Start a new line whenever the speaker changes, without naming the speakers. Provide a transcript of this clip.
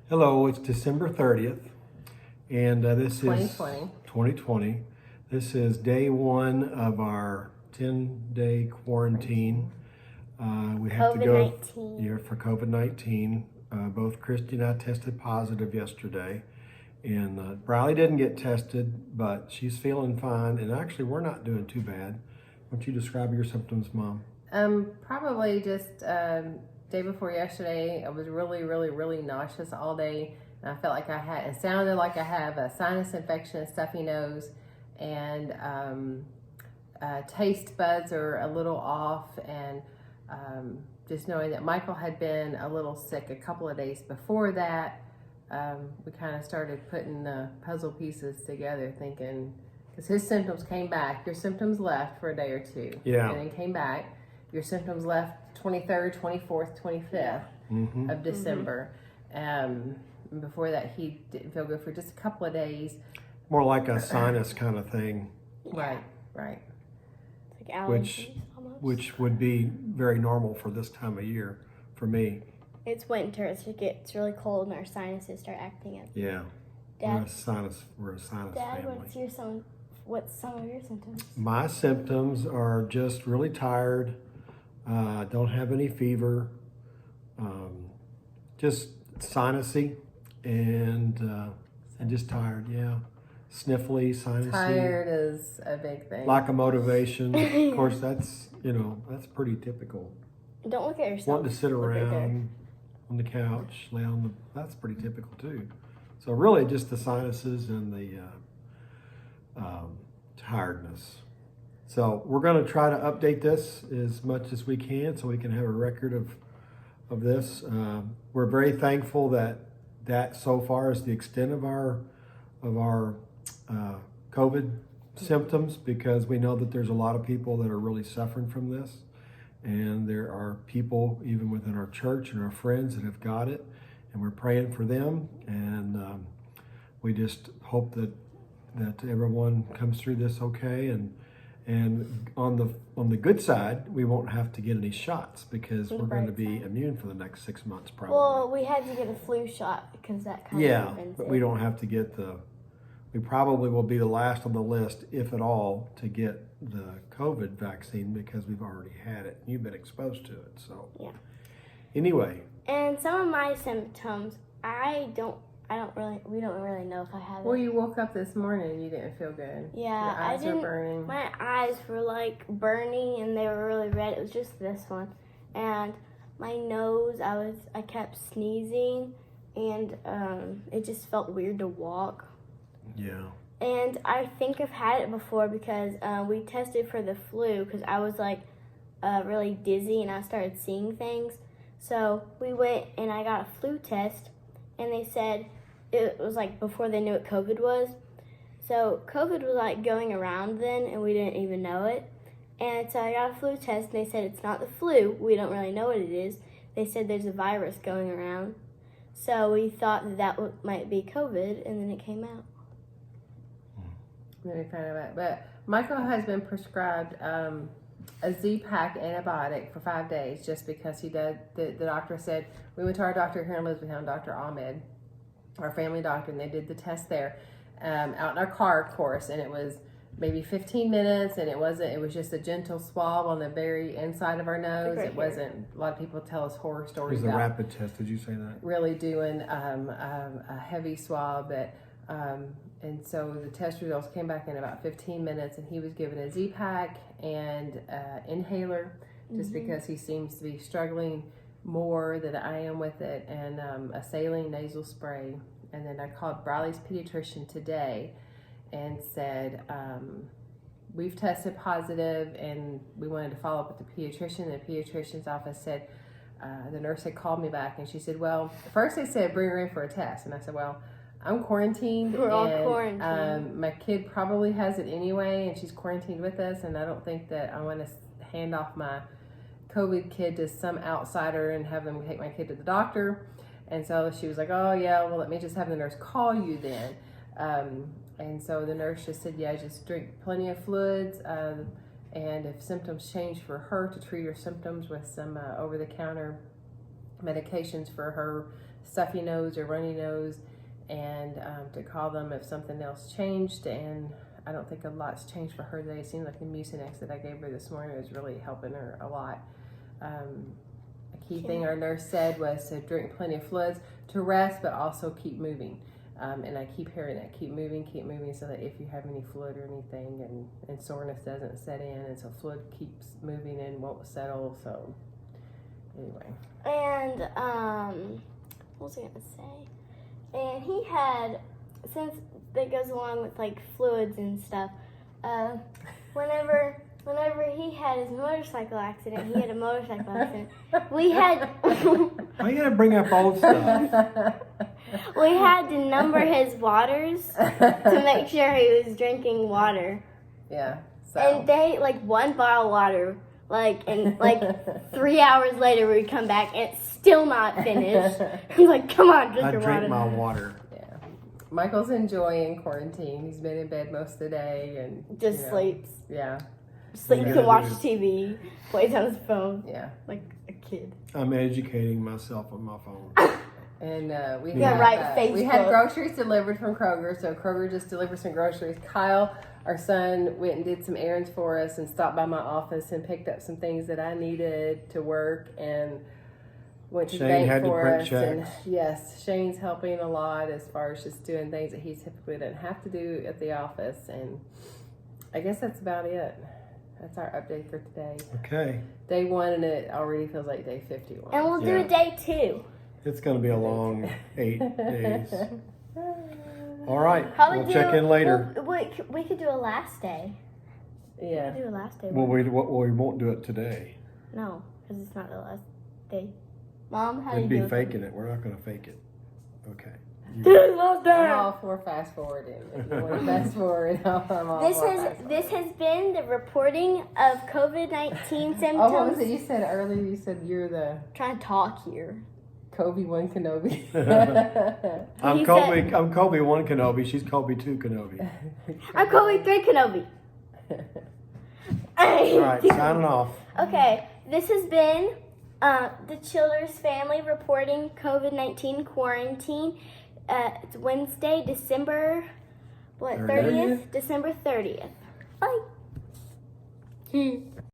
Hello, it's December 30th, and this
2020.
is 2020. This is day one of our 10-day quarantine. We have to go
COVID-19.
here for COVID-19. Both Christy and I tested positive yesterday, and Briley didn't get tested, but she's feeling fine, and actually we're not doing too bad. Why don't you describe your symptoms, Mom?
Probably just day before yesterday, I was really nauseous all day. And I felt like it sounded like I have a sinus infection, a stuffy nose, and taste buds are a little off. And just knowing that Michael had been a little sick a couple of days before that, we kind of started putting the puzzle pieces together, thinking, because his symptoms came back. Your symptoms left for a day or two.
Yeah.
And then came back. Your symptoms left 23rd, 24th, 25th of December. Before that, he didn't feel good for just a couple of days.
More like a sinus kind of thing.
Right.
It's like allergies almost.
Which would be very normal for this time of year for me.
It's winter, so it gets really cold and our sinuses start acting up.
Yeah.
Dad,
We're a sinus
Dad,
family.
what's some of your symptoms?
My symptoms are just really tired. Don't have any fever. Just sinusy and just tired. Yeah. Sniffly, sinusy.
Tired is a big thing.
Lack of motivation. Of course, that's pretty typical.
Don't look at yourself.
Wanting to sit around on the couch, that's pretty typical too. So really just the sinuses and the tiredness. So we're going to try to update this as much as we can so we can have a record of this. We're very thankful that so far is the extent of our COVID symptoms, because we know that there's a lot of people that are really suffering from this. And there are people even within our church and our friends that have got it, and we're praying for them. And we just hope that everyone comes through this okay. And on the good side, we won't have to get any shots because we're going to be immune for the next 6 months probably.
Well, we had to get a flu shot because that kind of happens.
But we don't have to get we probably will be the last on the list, if at all, to get the COVID vaccine because we've already had it. You've been exposed to it, so.
Yeah.
Anyway.
And some of my symptoms, we don't really know if I have it.
Well, you woke up this morning and you didn't feel good.
Yeah,
Your eyes are burning.
My eyes were like burning and they were really red. It was just this one. And my nose, I kept sneezing and it just felt weird to walk.
Yeah.
And I think I've had it before because we tested for the flu because I was like really dizzy and I started seeing things. So we went and I got a flu test and they said it was like before they knew what COVID was. So COVID was like going around then and we didn't even know it. And so I got a flu test and they said it's not the flu. We don't really know what it is. They said there's a virus going around. So we thought that might be COVID and then it came out.
Then we found out. But Michael has been prescribed a Z-Pack antibiotic for 5 days just because the doctor said, we went to our doctor here in Elizabethtown, Dr. Ahmed, our family doctor, and they did the test there out in our car, of course, and it was maybe 15 minutes, and it was just a gentle swab on the very inside of our nose.
Right
it wasn't, a lot of people tell us horror
It
stories
was a
about
rapid test, did you say that?
really doing a heavy swab, but and so the test results came back in about 15 minutes, and he was given a Z-Pack and inhaler just because he seems to be struggling more than I am with it, and a saline nasal spray. And then I called Briley's pediatrician today and said, we've tested positive and we wanted to follow up with the pediatrician. The pediatrician's office said, the nurse had called me back and she said, well, first they said bring her in for a test. And I said, well, I'm quarantined.
We're all quarantined.
My kid probably has it anyway and she's quarantined with us, and I don't think that I want to hand off my COVID kid to some outsider and have them take my kid to the doctor. And so she was like, oh yeah, well let me just have the nurse call you then. And so the nurse just said, yeah, just drink plenty of fluids, and if symptoms change for her, to treat her symptoms with some over-the-counter medications for her stuffy nose or runny nose, and to call them if something else changed. And I don't think a lot's changed for her today. It seemed like the Mucinex that I gave her this morning was really helping her a lot. A key thing our nurse said was to drink plenty of fluids, to rest, but also keep moving. And I keep hearing that, keep moving, so that if you have any fluid or anything, and soreness doesn't set in, and so fluid keeps moving and won't settle. So anyway.
And what was I gonna say? And he had, since that goes along with like fluids and stuff, whenever he had his motorcycle accident, he had a motorcycle accident. We had.
Why you gotta bring up old stuff?
We had to number his waters to make sure he was drinking water.
Yeah. So.
And they, like, one bottle of water, and 3 hours later we'd come back and it's still not finished. He's like, come on, drink your water.
I drink my water.
Yeah. Michael's enjoying quarantine. He's been in bed most of the day and
just sleeps.
Yeah.
Sleeps and watches TV, plays on his phone.
Yeah.
Like a kid.
I'm educating myself on my phone.
And we
Facebook.
had groceries delivered from Kroger, so Kroger just delivered some groceries. Kyle, our son, went and did some errands for us and stopped by my office and picked up some things that I needed to work, and went to the bank for us. And yes, Shane's helping a lot as far as just doing things that he typically doesn't have to do at the office. And I guess that's about it. That's our update for today.
Okay.
Day 1, and it already feels like day 51.
And we'll do a day 2.
It's going to be a long 8 days. All right. We'll check in later.
We could do a last day.
Yeah.
We could do a last day.
Well, we won't do it today.
No, because it's not the last day. Mom, how do
It'd
you do
be faking it. We're not going to fake it. Okay.
I'm all for fast forwarding. If you want to fast forward, I'm all for fast forward.
This has been the reporting of COVID-19 symptoms.
Oh, what was it you said earlier? You said you're the
Trying to talk here.
Kobe 1 Kenobi.
I'm Kobe 1 Kenobi. She's Kobe 2 Kenobi.
I'm Kobe 3 Kenobi.
All right, signing off.
Okay, this has been the Childers family reporting COVID-19 quarantine. It's Wednesday, December 30th? December 30th. Bye.